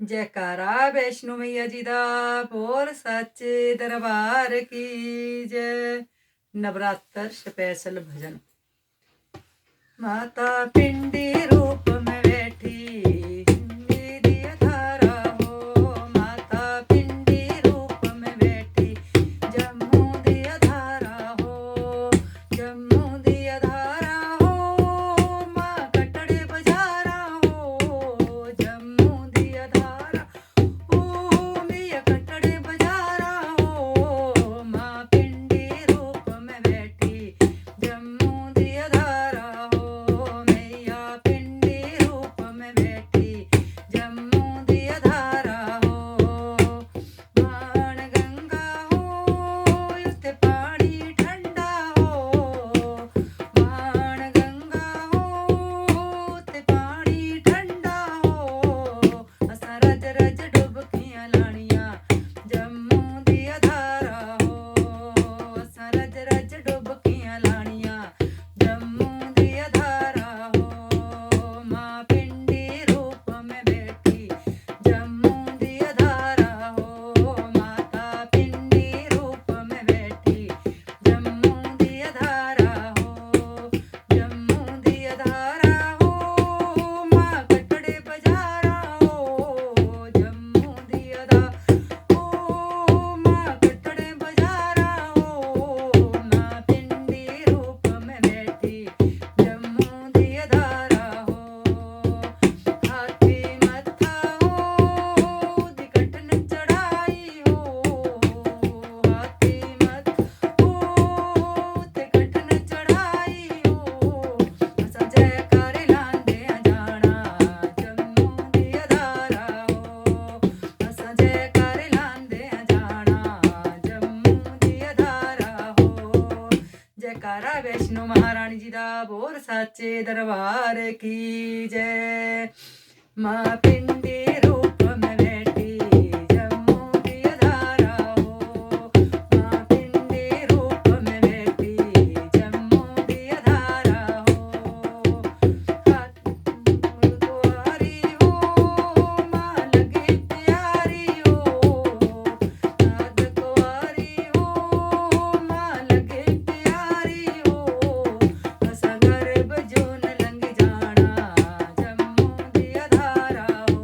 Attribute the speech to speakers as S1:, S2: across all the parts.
S1: जयकारा वैष्णो मैया जी दा बोल सच्चे दरबार की जय। नवरात्र स्पेशल भजन। माता पिंडी रूप में बैठी हिंदी दिया धारा हो। माता पिंडी रूप में बैठी जम्मू दिया धारा हो। जम्मू दिया धारा हो। माँ कटड़े बजारा हो। जम्मू दिया धारा ओ मिया कटड़े बजारा हो। माँ पिंडी रूप में बैठी जम्मू दिया धारा हो। मैया पिंडी रूप में बैठी जम्मू दिया धारा हो। मान गंगा हो उत्ते पानी ठंडा हो। मान गंगा हो उत्ते पानी ठंडा हो। असां रज रज डुबकियां लानियां जम्मू दिया धारा हो। असां रज रज डुबकियां लानियां जम्मू दिया धारा हो। माँ पिंडी रूप में बैठी जम्मू दिया धारा हो। माता पिंडी रूप में बैठी जम्मू दिया धारा हो। जम्मू दिया धारा हो। माँ कटड़े बजारा हो। जम्मू दिया धारा हो। माँ कटड़े बजारा हो। माँ पिंडी रूप में बैठी जम्मू दिया धारा हो। हाथी मत्था हो दी कटन चढ़ाई हो। हाथी मत्था हो ते कटन चढ़ाई हो। असां जयकारे लांदे जाना जम्मू दिया धारा हो। असां जयकारे लांदे जाना जम्मू दिया धारा हो। जयकारा वैष्णो महारानी जी दा बोल साचे दरबार की जय। माँ पिंडी रूप में बैठी जम्मू दिया धारा हो। माँ पिंडी रूप में बैठी जम्मू दिया धारा हो। हाथ कुंवारी हो माँ लगे प्यारी हो। हाथ कुंवारी हो माँ लगे प्यारी हो। असां गर्भ जून लंघ जाना जम्मू दिया धारा हो।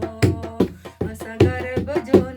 S1: असां गर्भ जून